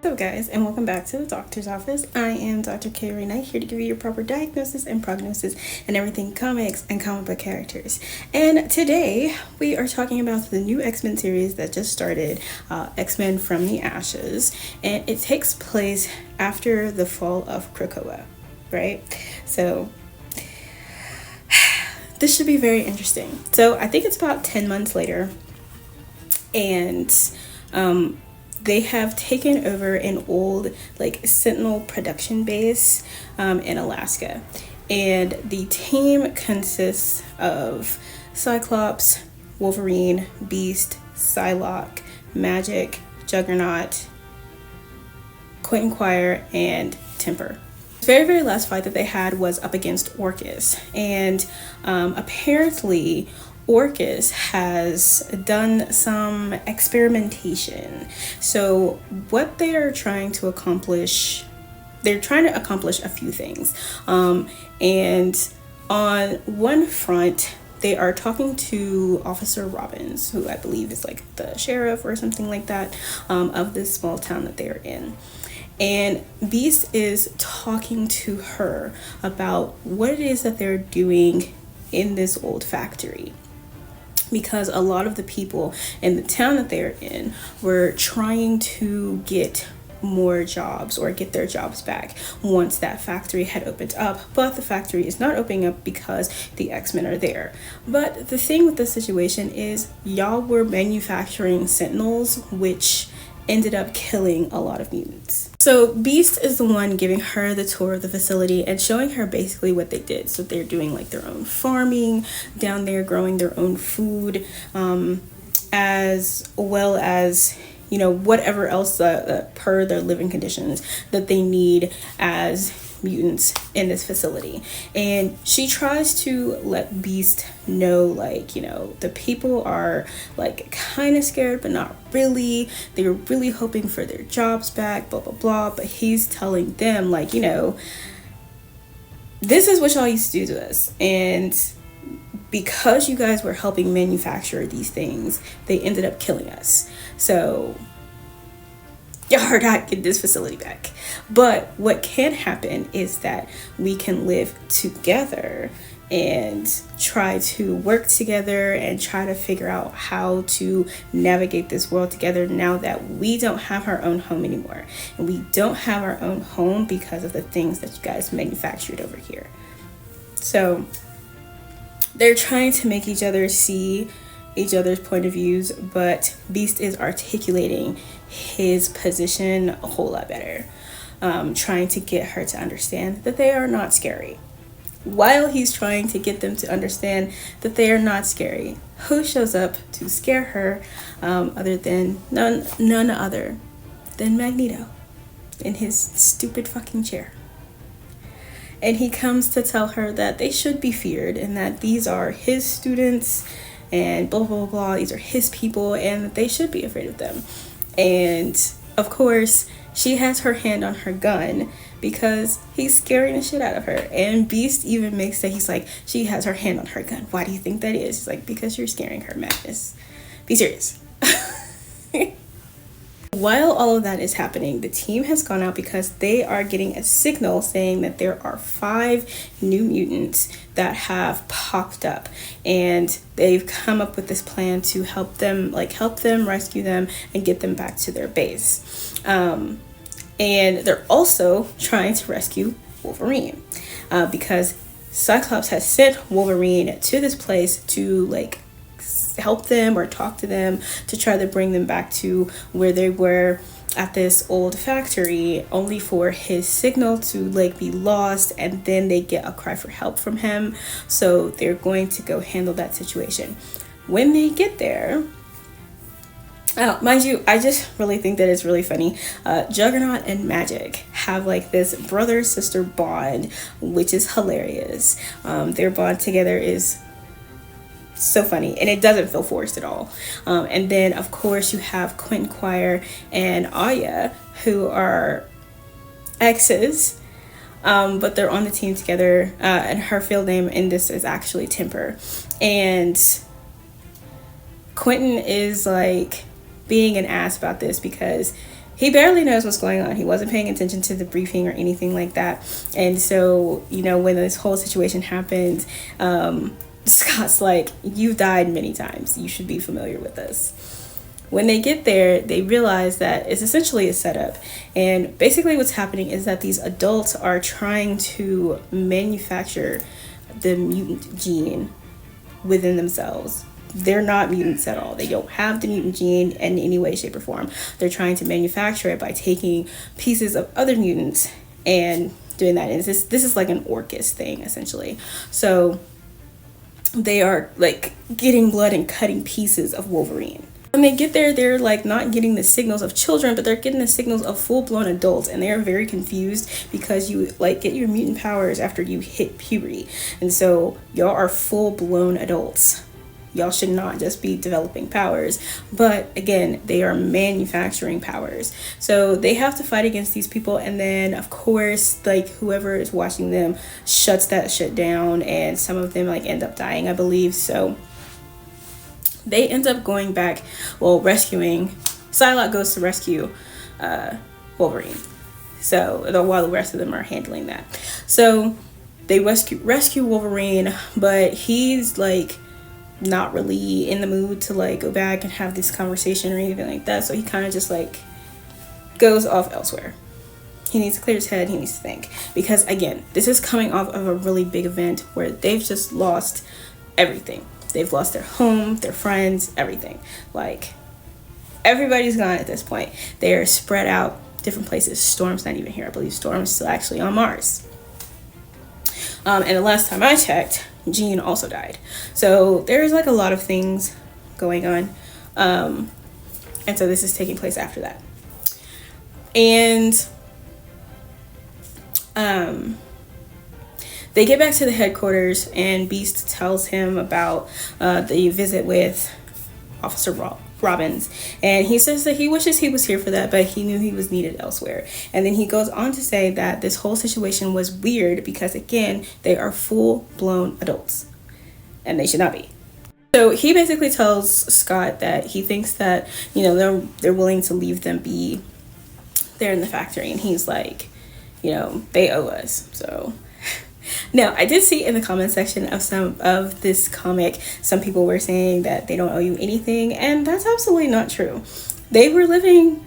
So guys, and welcome back to the doctor's office. I am Dr. K. Knight, here to give you your proper diagnosis and prognosis and everything comics and comic book characters. And today we are talking about the new X-Men series that just started, X-Men from the Ashes, and it takes place after the fall of Krakoa, right? So this should be very interesting. So I think it's about 10 months later, and they have taken over an old Sentinel production base in Alaska, and the team consists of Cyclops, Wolverine, Beast, Psylocke, Magic, Juggernaut, Quentin Quire, and Temper. The very last fight that they had was up against Orcus, and apparently Orcus has done some experimentation. So what they're trying to accomplish a few things. And on one front, they are talking to Officer Robbins, who I believe is the sheriff or something like that, of this small town that they are in. And Beast is talking to her about what it is that they're doing in this old factory, because a lot of the people in the town that they're in were trying to get more jobs or get their jobs back once that factory had opened up, but the factory is not opening up because the X-Men are there. But the thing with the situation is y'all were manufacturing Sentinels, which ended up killing a lot of mutants. So Beast is the one giving her the tour of the facility and showing her basically what they did. So they're doing their own farming down there, growing their own food, as well as whatever else per their living conditions that they need as mutants in this facility. And she tries to let Beast know the people are kind of scared but not really. They were really hoping for their jobs back, blah blah blah, but he's telling them this is what y'all used to do to us, and because you guys were helping manufacture these things, they ended up killing us. So y'all are not getting this facility back. But what can happen is that we can live together and try to work together and try to figure out how to navigate this world together now that we don't have our own home anymore. And we don't have our own home because of the things that you guys manufactured over here. So they're trying to make each other see each other's point of views, but Beast is articulating his position a whole lot better, trying to get her to understand that they are not scary. While he's trying to get them to understand that they are not scary, who shows up to scare her other than none other than Magneto in his stupid fucking chair. And he comes to tell her that they should be feared and that these are his students and blah blah blah, these are his people and that they should be afraid of them. And of course she has her hand on her gun because he's scaring the shit out of her. And Beast even makes that he's she has her hand on her gun. Why do you think that is? He's because you're scaring her, Madness. Be serious. While all of that is happening, the team has gone out because they are getting a signal saying that there are 5 new mutants that have popped up, and they've come up with this plan to help them rescue them and get them back to their base. And they're also trying to rescue Wolverine because Cyclops has sent Wolverine to this place to help them or talk to them to try to bring them back to where they were at this old factory, only for his signal to be lost, and then they get a cry for help from him. So they're going to go handle that situation. When they get there, mind you, I just really think that it's really funny. Juggernaut and Magic have this brother-sister bond, which is hilarious. Their bond together is so funny, and it doesn't feel forced at all. And then of course you have Quentin Quire and Aya, who are exes, but they're on the team together, and her field name in this is actually Temper. And Quentin is being an ass about this because he barely knows what's going on. He wasn't paying attention to the briefing or anything like that. And so, you know, when this whole situation happened, Scott's like, you've died many times. You should be familiar with this. When they get there, they realize that it's essentially a setup. And basically what's happening is that these adults are trying to manufacture the mutant gene within themselves. They're not mutants at all. They don't have the mutant gene in any way, shape, or form. They're trying to manufacture it by taking pieces of other mutants and doing that. And this is like an Orcus thing, essentially. So they are like getting blood and cutting pieces of Wolverine. When they get there, they're like not getting the signals of children, but they're getting the signals of full-blown adults, and they are very confused because you like get your mutant powers after you hit puberty, and so y'all are full-blown adults. Y'all should not just be developing powers, but again, they are manufacturing powers. So they have to fight against these people, and then of course, like whoever is watching them shuts that shit down, and some of them like end up dying, I believe. So they end up going back, rescuing. Psylocke goes to rescue Wolverine. So while the rest of them are handling that. So they rescue Wolverine, but he's like not really in the mood to like go back and have this conversation or anything like that. So he kind of just like goes off elsewhere. He needs to clear his head. He needs to think. Because again, this is coming off of a really big event where they've just lost everything. They've lost their home, their friends, everything. Like, everybody's gone at this point. They're spread out different places. Storm's not even here. I believe Storm's still actually on Mars. And the last time I checked, Jean also died. So there's like a lot of things going on. And so this is taking place after that. And they get back to the headquarters, and Beast tells him about the visit with Officer Robbins, and he says that he wishes he was here for that, but he knew he was needed elsewhere. And then he goes on to say that this whole situation was weird because, again, they are full-blown adults, and they should not be. So he basically tells Scott that he thinks that, you know, they're willing to leave them be there in the factory, and he's like, you know, they owe us. So now, I did see in the comment section of some of this comic, some people were saying that they don't owe you anything, and that's absolutely not true. They were living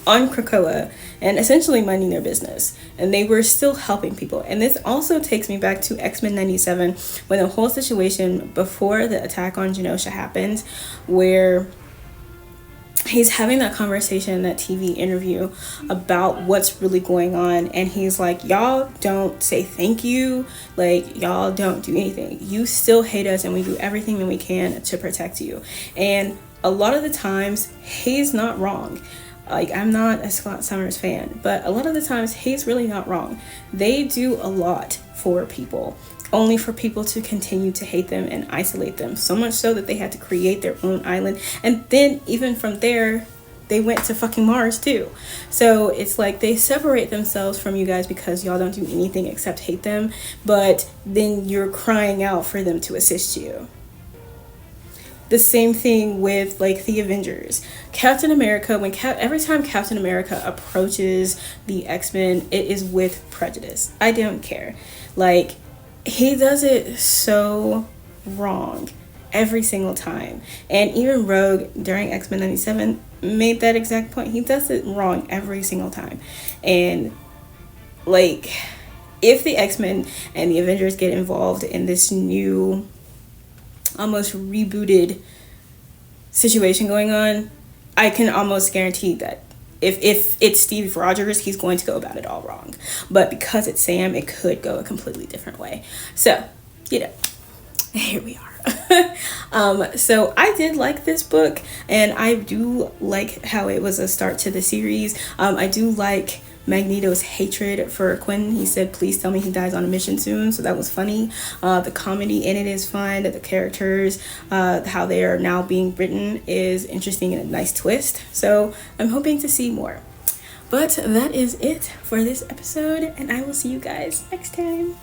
on Krakoa and essentially minding their business, and they were still helping people. And this also takes me back to Xmen 97, when the whole situation before the attack on Genosha happened, where he's having that conversation, that TV interview about what's really going on, and he's like, y'all don't say thank you, like y'all don't do anything, you still hate us, and we do everything that we can to protect you. And a lot of the times he's not wrong. Like, I'm not a Scott Summers fan, but a lot of the times he's really not wrong. They do a lot for people, only for people to continue to hate them and isolate them, so much so that they had to create their own island. And then even from there, they went to fucking Mars too. So it's like they separate themselves from you guys because y'all don't do anything except hate them, but then you're crying out for them to assist you. The same thing with like the Avengers. Captain America, every time Captain America approaches the X-Men, it is with prejudice. I don't care. Like, he does it so wrong every single time. And even Rogue during Xmen 97 made that exact point. He does it wrong every single time. And like, if the X-Men and the Avengers get involved in this new, almost rebooted situation going on, I can almost guarantee that if it's Steve Rogers, he's going to go about it all wrong. But because it's Sam, it could go a completely different way. So, you know, here we are. So I did like this book, and I do like how it was a start to the series. I do like Magneto's hatred for Quinn. He said, please tell me he dies on a mission soon. So that was funny. The comedy in it is fun. The characters, how they are now being written is interesting and a nice twist. So I'm hoping to see more. But that is it for this episode, and I will see you guys next time.